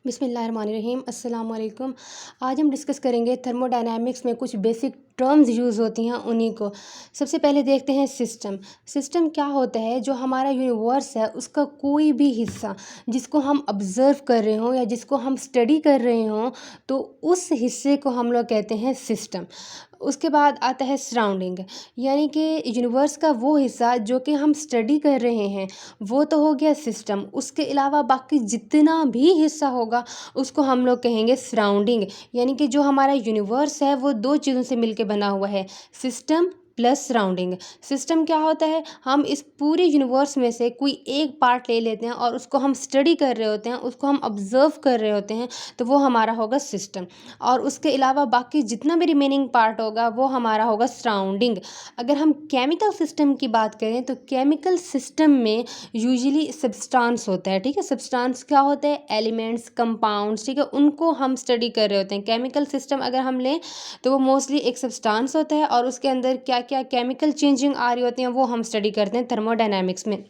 बिस्मिल्लाहिर्रहमानिर्रहीम अस्सलाम वालेकुम। आज हम डिस्कस करेंगे थर्मोडायनामिक्स में कुछ बेसिक टर्म्स यूज़ होती हैं उन्हीं को। सबसे पहले देखते हैं सिस्टम। सिस्टम क्या होता है? जो हमारा यूनिवर्स है उसका कोई भी हिस्सा जिसको हम ऑब्ज़र्व कर रहे हों या जिसको हम स्टडी कर रहे हों, तो उस हिस्से को हम लोग कहते हैं सिस्टम। उसके बाद आता है सराउंडिंग, यानी कि यूनिवर्स का वो हिस्सा जो कि हम स्टडी कर रहे हैं, वो तो हो गया सिस्टम। उसके अलावा बाकी जितना भी हिस्सा होगा उसको हम लोग कहेंगे सराउंडिंग। यानी कि जो हमारा यूनिवर्स है वो दो चीज़ों से मिलके बना हुआ है, सिस्टम प्लस सराउंडिंग। सिस्टम क्या होता है? हम इस पूरे यूनिवर्स में से कोई एक पार्ट ले लेते हैं और उसको हम स्टडी कर रहे होते हैं, उसको हम ऑब्ज़र्व कर रहे होते हैं, तो वो हमारा होगा सिस्टम। और उसके अलावा बाकी जितना भी रिमेनिंग पार्ट होगा वो हमारा होगा सराउंडिंग। अगर हम केमिकल सिस्टम की बात करें तो केमिकल सिस्टम में यूजुअली सब्सटेंस होता है। ठीक है, सब्सटेंस क्या होता है? Elements, compounds. ठीक है, उनको हम स्टडी कर रहे होते हैं। केमिकल सिस्टम अगर हम लें तो वो मोस्टली एक सब्सटेंस होता है और उसके अंदर क्या क्या केमिकल चेंजिंग आ रही होती हैं वो हम स्टडी करते हैं थर्मोडायनामिक्स में।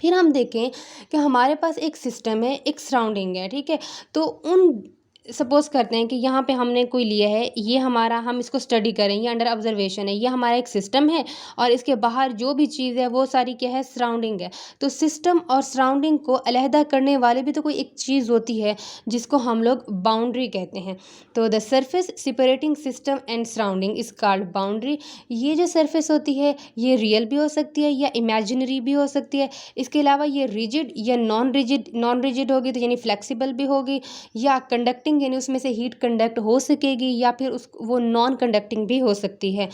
फिर हम देखें कि हमारे पास एक सिस्टम है, एक सराउंडिंग है। ठीक है, तो उन सपोज़ करते हैं कि यहाँ पे हमने कोई लिया है, ये हमारा, हम इसको स्टडी करें, ये अंडर ऑब्जर्वेशन है, ये हमारा एक सिस्टम है और इसके बाहर जो भी चीज़ है वो सारी क्या है? सराउंडिंग है। तो सिस्टम और सराउंडिंग को अलहदा करने वाले भी तो कोई एक चीज़ होती है जिसको हम लोग बाउंड्री कहते हैं। तो the surface separating system and surrounding is called boundary. ये जो सरफेस होती है ये रियल भी हो सकती है या इमेजिनरी भी हो सकती है। इसके अलावा ये रिजिड या नॉन रिजिड होगी तो यानी फ्लेक्सिबल भी होगी, या कंडक्टिंग यानी उसमें से हीट कंडक्ट हो सकेगी, या फिर वो नॉन कंडक्टिंग भी हो सकती है।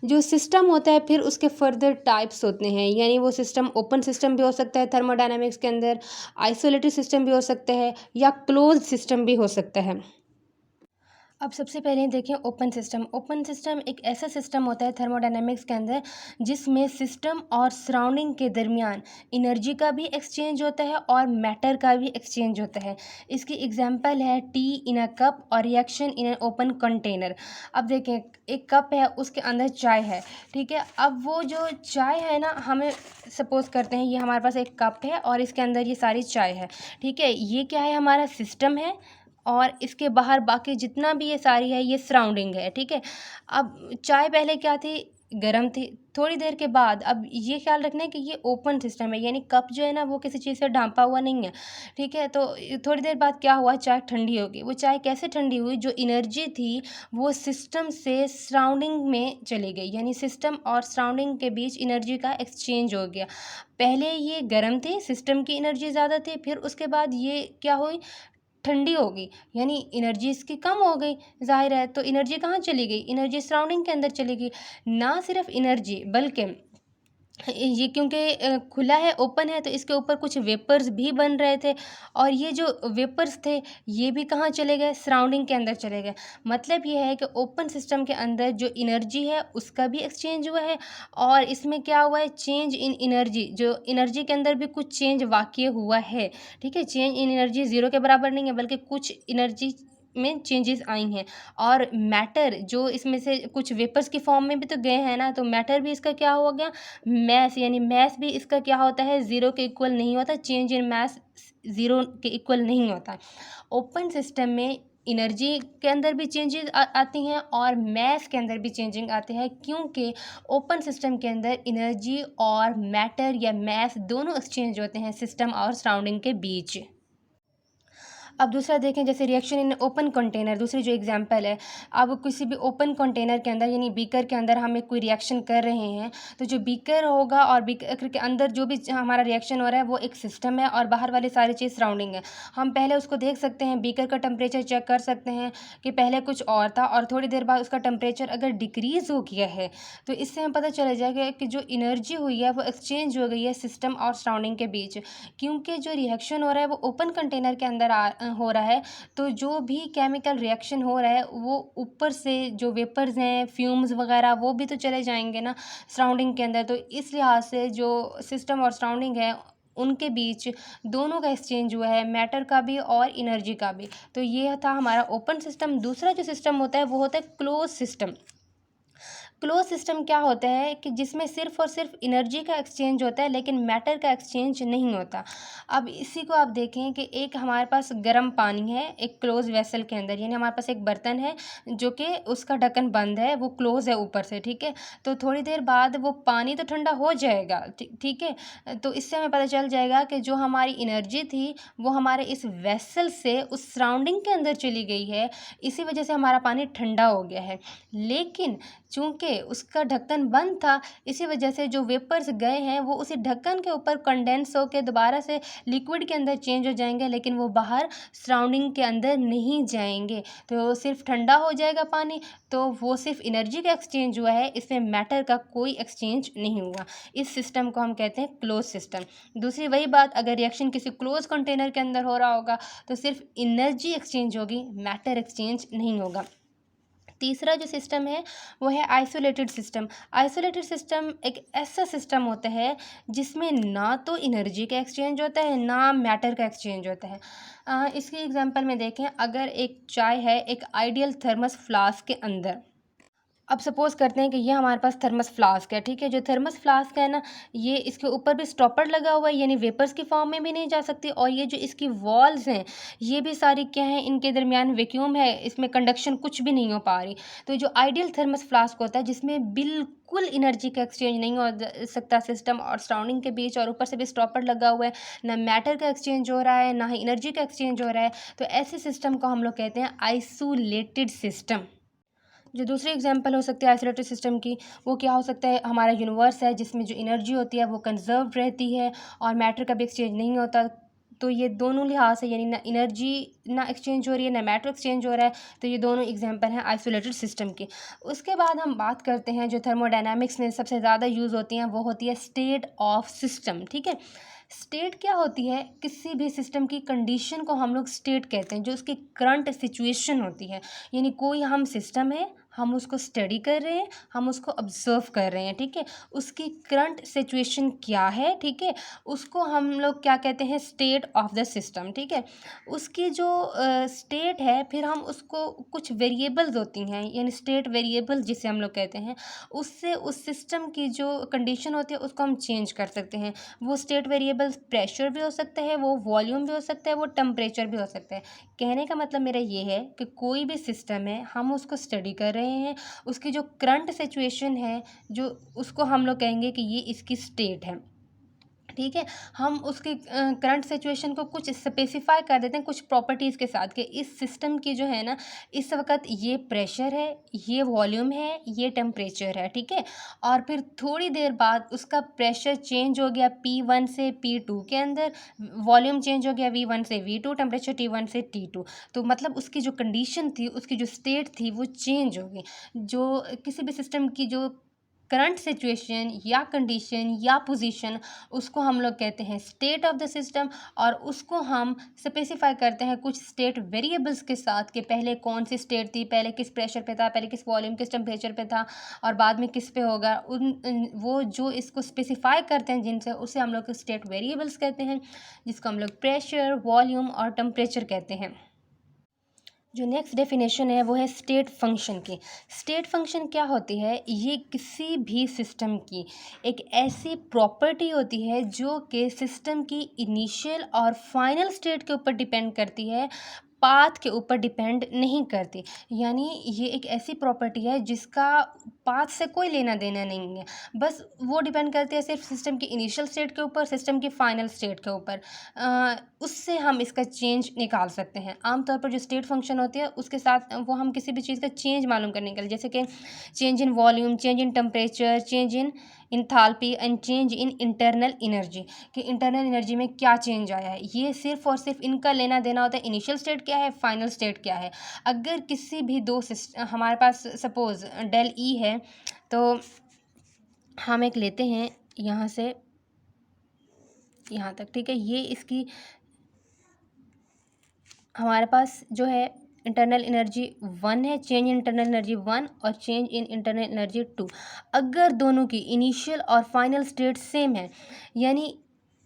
जो सिस्टम होता है फिर उसके फर्दर टाइप्स होते हैं, यानी वो सिस्टम ओपन सिस्टम भी हो सकता है थर्मोडायनामिक्स के अंदर, आइसोलेटेड सिस्टम भी हो सकता है, या क्लोज सिस्टम भी हो सकता है। अब सबसे पहले देखें ओपन सिस्टम। ओपन सिस्टम एक ऐसा सिस्टम होता है थर्मोडायनेमिक्स के अंदर जिसमें सिस्टम और सराउंडिंग के दरमियान एनर्जी का भी एक्सचेंज होता है और मैटर का भी एक्सचेंज होता है। इसकी एग्जांपल है टी इन अ कप और reaction in an open container. अब देखें, एक कप है, उसके अंदर चाय है। ठीक है, अब वो जो चाय है ना, हमें सपोज़ करते हैं ये हमारे पास एक कप है और इसके अंदर ये सारी चाय है। ठीक है, ये क्या है? हमारा सिस्टम है और इसके बाहर बाकी जितना भी ये सारी है ये सराउंडिंग है। ठीक है, अब चाय पहले क्या थी? गर्म थी। थोड़ी देर के बाद अब ये ख्याल रखना है कि ये ओपन सिस्टम है, यानी कप जो है ना वो किसी चीज़ से ढांपा हुआ नहीं है। ठीक है, तो थोड़ी देर बाद क्या हुआ? चाय ठंडी हो गई। वो चाय कैसे ठंडी हुई? जो एनर्जी थी वो सिस्टम से सराउंडिंग में चली गई, यानी सिस्टम और सराउंडिंग के बीच एनर्जी का एक्सचेंज हो गया। पहले ये गर्म थी, सिस्टम की एनर्जी ज़्यादा थी, फिर उसके बाद ये क्या हुई? ठंडी हो गई, यानी एनर्जी इसकी कम हो गई। ज़ाहिर है, तो एनर्जी कहाँ चली गई? एनर्जी सराउंडिंग के अंदर चली गई। ना सिर्फ एनर्जी बल्कि ये क्योंकि खुला है, ओपन है, तो इसके ऊपर कुछ वेपर्स भी बन रहे थे और ये जो वेपर्स थे ये भी कहाँ चले गए? सराउंडिंग के अंदर चले गए। मतलब ये है कि ओपन सिस्टम के अंदर जो एनर्जी है उसका भी एक्सचेंज हुआ है और इसमें क्या हुआ है? चेंज इन एनर्जी, जो एनर्जी के अंदर भी कुछ चेंज वाक़ई हुआ है। ठीक है, चेंज इन एनर्जी ज़ीरो के बराबर नहीं है बल्कि कुछ एनर्जी में चेंजेस आई हैं। और मैटर जो इसमें से कुछ वेपर्स की फॉर्म में भी तो गए हैं ना, तो मैटर भी इसका क्या हो गया? मैस, यानी मैस भी इसका क्या होता है? ज़ीरो के इक्वल नहीं होता। चेंज इन मैस ज़ीरो के इक्वल नहीं होता। ओपन सिस्टम में एनर्जी के अंदर भी चेंजेस आती हैं और मैस के अंदर भी चेंजिंग आते हैं, क्योंकि ओपन सिस्टम के अंदर एनर्जी और मैटर या मैस दोनों एक्सचेंज होते हैं सिस्टम और सराउंडिंग के बीच। अब दूसरा देखें, जैसे रिएक्शन इन ओपन कंटेनर, दूसरी जो एग्जांपल है। अब किसी भी ओपन कंटेनर के अंदर यानी बीकर के अंदर हम एक कोई रिएक्शन कर रहे हैं, तो जो बीकर होगा और बीकर के अंदर जो भी हमारा रिएक्शन हो रहा है वो एक सिस्टम है और बाहर वाली सारी चीज़ सराउंडिंग है। हम पहले उसको देख सकते हैं, बीकर का टेम्परेचर चेक कर सकते हैं कि पहले कुछ और था और थोड़ी देर बाद उसका टेम्परेचर अगर डिक्रीज़ हो गया है तो इससे हमें पता चला जाएगा कि जो एनर्जी हुई है वो एक्सचेंज हो गई है सिस्टम और सराउंडिंग के बीच, क्योंकि जो रिएक्शन हो रहा है वो ओपन कंटेनर के अंदर हो रहा है। तो जो भी केमिकल रिएक्शन हो रहा है वो ऊपर से जो वेपर्स हैं, फ्यूम्स वगैरह, वो भी तो चले जाएंगे ना सराउंडिंग के अंदर। तो इस लिहाज से जो सिस्टम और सराउंडिंग है उनके बीच दोनों का एक्सचेंज हुआ है, मैटर का भी और एनर्जी का भी। तो ये था हमारा ओपन सिस्टम। दूसरा जो सिस्टम होता है वो होता है क्लोज सिस्टम। क्लोज सिस्टम क्या होता है कि जिसमें सिर्फ और सिर्फ एनर्जी का एक्सचेंज होता है लेकिन मैटर का एक्सचेंज नहीं होता। अब इसी को आप देखें कि एक हमारे पास गर्म पानी है एक क्लोज वेसल के अंदर, यानी हमारे पास एक बर्तन है जो कि उसका ढक्कन बंद है, वो क्लोज है ऊपर से, ठीक है। तो थोड़ी देर बाद वो पानी तो ठंडा हो जाएगा, ठीक है। तो इससे हमें पता चल जाएगा कि जो हमारी एनर्जी थी वो हमारे इस वेसल से उस सराउंडिंग के अंदर चली गई है, इसी वजह से हमारा पानी ठंडा हो गया है। लेकिन चूंकि उसका ढक्कन बंद था, इसी वजह से जो वेपर्स गए हैं वो उसी ढक्कन के ऊपर कंडेंस होकर दोबारा से लिक्विड के अंदर चेंज हो जाएंगे, लेकिन वो बाहर सराउंडिंग के अंदर नहीं जाएंगे। तो सिर्फ ठंडा हो जाएगा पानी, तो वो सिर्फ एनर्जी का एक्सचेंज हुआ है, इसमें मैटर का कोई एक्सचेंज नहीं हुआ। इस सिस्टम को हम कहते हैं क्लोज सिस्टम। दूसरी वही बात, अगर रिएक्शन किसी क्लोज कंटेनर के अंदर हो रहा होगा तो सिर्फ एनर्जी एक्सचेंज होगी, मैटर एक्सचेंज नहीं होगा। तीसरा जो सिस्टम है वो है आइसोलेटेड सिस्टम। आइसोलेटेड सिस्टम एक ऐसा सिस्टम होता है जिसमें ना तो एनर्जी का एक्सचेंज होता है ना मैटर का एक्सचेंज होता है। इसकी एग्जांपल में देखें, अगर एक चाय है एक आइडियल थर्मस फ्लास्क के अंदर। अब सपोज़ करते हैं कि ये हमारे पास थर्मस फ्लास्क है, ठीक है। जो थर्मस फ्लास्क है ना, ये इसके ऊपर भी स्टॉपर लगा हुआ है, यानी वेपर्स की फॉर्म में भी नहीं जा सकती, और ये जो इसकी वॉल्स हैं ये भी सारी क्या हैं, इनके दरमियान वैक्यूम है, इसमें कंडक्शन कुछ भी नहीं हो पा रही। तो जो आइडियल थर्मस फ्लास्क होता है जिसमें बिल्कुल एनर्जी का एक्सचेंज नहीं हो सकता सिस्टम और सराउंडिंग के बीच, और ऊपर से भी स्टॉपर लगा हुआ है, ना मैटर का एक्सचेंज हो रहा है ना ही एनर्जी का एक्सचेंज हो रहा है, तो ऐसे सिस्टम को हम लोग कहते हैं आइसोलेटेड सिस्टम। जो दूसरी एग्जांपल हो सकती है आइसोलेटेड सिस्टम की, वो क्या हो सकता है, हमारा यूनिवर्स है जिसमें जो एनर्जी होती है वो कंजर्व रहती है और मैटर का भी एक्सचेंज नहीं होता। तो ये दोनों लिहाज से, यानी ना एनर्जी ना एक्सचेंज हो रही है ना मैटर एक्सचेंज हो रहा है, तो ये दोनों एग्जांपल हैं आइसोलेटेड सिस्टम की। उसके बाद हम बात करते हैं जो थर्मोडायनामिक्स में सबसे ज़्यादा यूज़ होती हैं, वो होती है स्टेट ऑफ सिस्टम, ठीक है। स्टेट क्या होती है, किसी भी सिस्टम की कंडीशन को हम लोग स्टेट कहते हैं, जो उसकी करंट सिचुएशन होती है। यानी कोई हम सिस्टम है, हम उसको स्टडी कर रहे हैं, हम उसको ऑब्जर्व कर रहे हैं, ठीक है। उसकी करंट सिचुएशन क्या है, ठीक है, उसको हम लोग क्या कहते हैं, स्टेट ऑफ द सिस्टम, ठीक है। उसकी जो स्टेट है, फिर हम उसको कुछ वेरिएबल्स होती हैं, यानी स्टेट वेरिएबल जिसे हम लोग कहते हैं, उससे उस सिस्टम की जो कंडीशन होती है उसको हम चेंज कर सकते हैं। वो स्टेट वेरिएबल्स प्रेशर भी हो सकता है, वो वॉल्यूम भी हो सकता है, वो टेम्परेचर भी हो सकता है। कहने का मतलब मेरा ये है कि कोई भी सिस्टम है, हम उसको स्टडी कर रहे हैं, उसकी जो करंट सिचुएशन है, जो उसको हम लोग कहेंगे कि ये इसकी स्टेट है, ठीक है। हम उसकी करंट सिचुएशन को कुछ स्पेसिफाई कर देते हैं कुछ प्रॉपर्टीज़ के साथ, कि इस सिस्टम की जो है ना, इस वक्त ये प्रेशर है, ये वॉल्यूम है, ये टेम्परेचर है, ठीक है। और फिर थोड़ी देर बाद उसका प्रेशर चेंज हो गया P1 से P2 के अंदर, वॉल्यूम चेंज हो गया V1 से V2, टेम्परेचर T1 से T2। तो मतलब उसकी जो कंडीशन थी, उसकी जो स्टेट थी वो चेंज हो गई। जो किसी भी सिस्टम की जो करंट सिचुएशन या कंडीशन या पोजीशन, उसको हम लोग कहते हैं स्टेट ऑफ द सिस्टम, और उसको हम स्पेसिफाई करते हैं कुछ स्टेट वेरिएबल्स के साथ, कि पहले कौन सी स्टेट थी, पहले किस प्रेशर पे था, पहले किस वॉल्यूम किस टेम्परेचर पे था, और बाद में किस पे होगा। वो जो इसको स्पेसिफाई करते हैं जिनसे, उसे हम लोग स्टेट वेरिएबल्स कहते हैं, जिसको हम लोग प्रेशर, वॉल्यूम और टेम्परेचर कहते हैं। जो नेक्स्ट डेफिनेशन है वो है स्टेट फंक्शन की। स्टेट फंक्शन क्या होती है, ये किसी भी सिस्टम की एक ऐसी प्रॉपर्टी होती है जो कि सिस्टम की इनिशियल और फाइनल स्टेट के ऊपर डिपेंड करती है, पाथ के ऊपर डिपेंड नहीं करती। यानी ये एक ऐसी प्रॉपर्टी है जिसका पाथ से कोई लेना देना नहीं है, बस वो डिपेंड करती है सिर्फ सिस्टम की इनिशियल स्टेट के ऊपर, सिस्टम की फाइनल स्टेट के ऊपर। उससे हम इसका चेंज निकाल सकते हैं। आमतौर पर जो स्टेट फंक्शन होती है उसके साथ वो हम किसी भी चीज़ का चेंज मालूम करने के लिए, जैसे कि change in volume, change in temperature, change in enthalpy and change in internal energy, कि इंटरनल एनर्जी में क्या चेंज आया है, ये सिर्फ और सिर्फ इनका लेना देना होता है, इनिशियल स्टेट क्या है, फाइनल स्टेट क्या है। अगर किसी भी दो हमारे पास सपोज डेल ई है, तो हम एक लेते हैं यहाँ से यहाँ तक, ठीक है। ये इसकी हमारे पास जो है इंटरनल एनर्जी 1 है, चेंज इन इंटरनल एनर्जी 1 और चेंज इन इंटरनल एनर्जी 2। अगर दोनों की इनिशियल और फाइनल स्टेट सेम है, यानी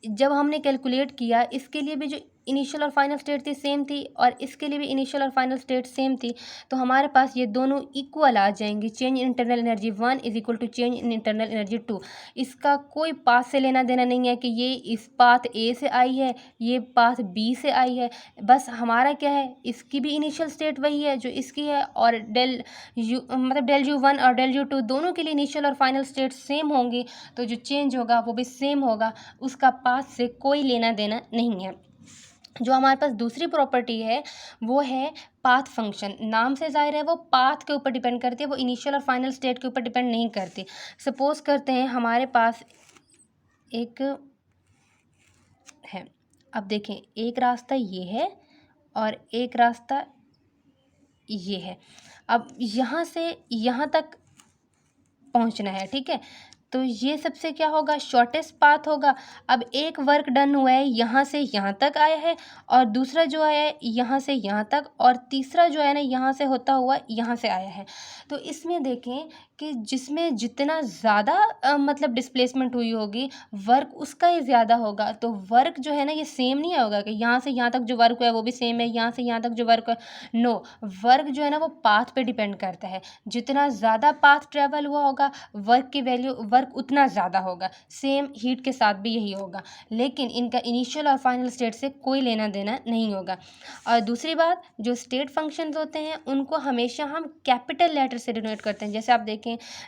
जब हमने कैलकुलेट किया इसके लिए भी जो इनिशियल और फाइनल स्टेट थी सेम थी, और इसके लिए भी इनिशियल और फाइनल स्टेट सेम थी, तो हमारे पास ये दोनों इक्वल आ जाएंगी। Change in internal energy 1 is equal to change in internal energy 2। इसका कोई पाथ से लेना देना नहीं है कि ये इस पाथ ए से आई है, ये पाथ बी से आई है। बस हमारा क्या है, इसकी भी इनिशियल स्टेट वही है जो इसकी है, और डेल यू मतलब डेल यू 1 और डेल यू 2 दोनों के लिए इनिशियल और फाइनल स्टेट सेम होंगी, तो जो चेंज होगा वो भी सेम होगा, उसका पाथ से कोई लेना देना नहीं है। जो हमारे पास दूसरी प्रॉपर्टी है वो है पाथ फंक्शन। नाम से जाहिर है वो पाथ के ऊपर डिपेंड करती है, वो इनिशियल और फाइनल स्टेट के ऊपर डिपेंड नहीं करती। सपोज करते हैं हमारे पास एक है, अब देखें एक रास्ता ये है और एक रास्ता ये है। अब यहाँ से यहाँ तक पहुँचना है, ठीक है, तो ये सबसे क्या होगा, शॉर्टेस्ट पाथ होगा। अब एक वर्क डन हुआ है यहाँ से यहाँ तक आया है, और दूसरा जो है यहाँ से यहाँ तक, और तीसरा जो है ना यहाँ से होता हुआ यहाँ से आया है। तो इसमें देखें कि जिसमें जितना ज़्यादा मतलब डिस्प्लेसमेंट हुई होगी वर्क उसका ही ज़्यादा होगा। तो वर्क जो है ना ये सेम नहीं होगा कि यहाँ से यहाँ तक जो वर्क हुआ है वो भी सेम है, यहाँ से यहाँ तक जो वर्क है, नो, वर्क जो है ना वो पाथ पे डिपेंड करता है। जितना ज़्यादा पाथ ट्रेवल हुआ होगा वर्क की वैल्यू वर्क उतना ज़्यादा होगा। सेम हीट के साथ भी यही होगा, लेकिन इनका इनिशियल और फाइनल स्टेट से कोई लेना देना नहीं होगा। और दूसरी बात, जो स्टेट फंक्शंस होते हैं उनको हमेशा हम कैपिटल लेटर से डिनोट करते हैं। जैसे आप देखें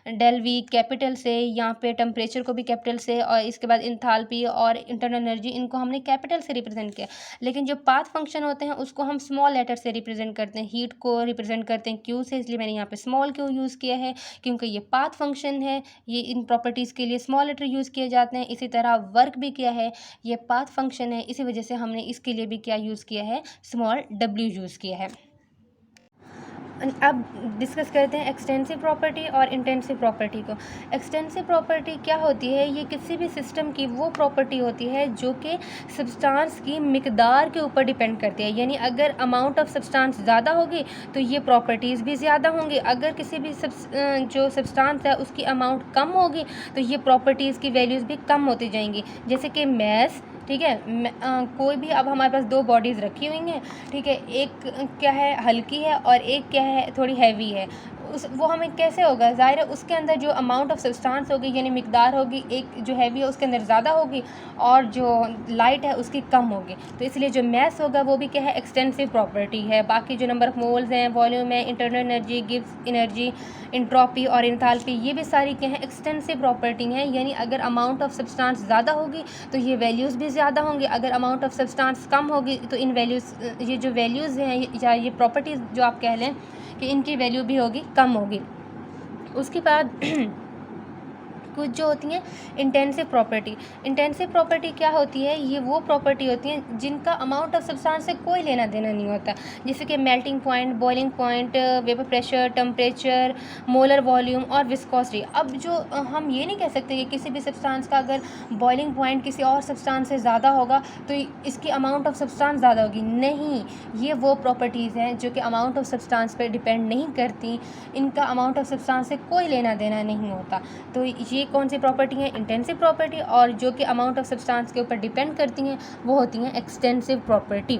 डेल वी कैपिटल से, यहाँ पे टेम्परेचर को भी कैपिटल से, और इसके बाद इंथाल्पी और इंटरनल एनर्जी इनको हमने कैपिटल से रिप्रेजेंट किया। लेकिन जो पाथ फंक्शन होते हैं उसको हम स्मॉल लेटर से रिप्रेजेंट करते हैं। हीट को रिप्रेजेंट करते हैं क्यू से, इसलिए मैंने यहाँ पे स्मॉल क्यू यूज़ किया है, क्योंकि ये पाथ फंक्शन है, ये इन प्रॉपर्टीज़ के लिए स्मॉल लेटर यूज़ किए जाते हैं। इसी तरह वर्क भी क्या है, ये पाथ फंक्शन है, इसी वजह से हमने इसके लिए भी क्या यूज़ किया है, स्मॉल डब्ल्यू यूज़ किया है। अब डिस्कस करते हैं एक्सटेंसिव प्रॉपर्टी और इंटेंसिव प्रॉपर्टी को। एक्सटेंसिव प्रॉपर्टी क्या होती है, ये किसी भी सिस्टम की वो प्रॉपर्टी होती है जो कि सब्सटेंस की मिकदार के ऊपर डिपेंड करती है। यानी अगर अमाउंट ऑफ सब्सटेंस ज़्यादा होगी तो ये प्रॉपर्टीज़ भी ज़्यादा होंगी, अगर किसी भी जो सब्सटेंस है उसकी अमाउंट कम होगी तो ये प्रॉपर्टीज़ की वैल्यूज़ भी कम होती जाएंगी। जैसे कि मैस, ठीक है, कोई भी, अब हमारे पास दो बॉडीज़ रखी हुई हैं, ठीक है, एक क्या है हल्की है और एक क्या है थोड़ी हैवी है। वो हमें कैसे होगा, ज़ाहिर है उसके अंदर जो अमाउंट ऑफ सब्सटेंस होगी यानी मिकदार होगी, एक जो हैवी है उसके अंदर ज़्यादा होगी और जो लाइट है उसकी कम होगी। तो इसलिए जो मैस होगा वो भी क्या है, एक्सटेंसिव प्रॉपर्टी है। बाकी जो नंबर ऑफ मोल्स हैं, वॉल्यूम है, internal energy, gives energy, entropy और इंथाल्पी, ये भी सारी क्या है, एक्सटेंसिव प्रॉपर्टी हैं। यानी अगर अमाउंट ऑफ सब्सटेंस ज़्यादा होगी तो ये वैल्यूज़ भी ज़्यादा होंगी, अगर अमाउंट ऑफ सब्सटेंस कम होगी तो इन वैल्यूज़, ये जो वैल्यूज़ हैं या ये प्रॉपर्टीज़ जो आप कह लें कि इनकी वैल्यू भी होगी कम होगी। उसके बाद कुछ जो होती हैं इंटेंसिव प्रॉपर्टी। इंटेंसिव प्रॉपर्टी क्या होती है, ये वो प्रॉपर्टी होती हैं जिनका अमाउंट ऑफ सब्सटेंस से कोई लेना देना नहीं होता, जैसे कि melting point, boiling point, vapour pressure, temperature, molar volume और विस्कोसिटी। अब जो हम ये नहीं कह सकते कि किसी भी सब्सटेंस का अगर बॉइलिंग पॉइंट किसी और सब्सटेंस से ज़्यादा होगा तो इसकी अमाउंट ऑफ सब्सटेंस ज़्यादा होगी, नहीं, ये वो प्रॉपर्टीज़ हैं जो कि अमाउंट ऑफ सब्सटेंस पर डिपेंड नहीं करती, इनका अमाउंट ऑफ सब्सटेंस से कोई लेना देना नहीं होता। तो ये कौन सी प्रॉपर्टी है, इंटेंसिव प्रॉपर्टी, और जो कि अमाउंट ऑफ सब्सटेंस के ऊपर डिपेंड करती हैं वो होती हैं एक्सटेंसिव प्रॉपर्टी।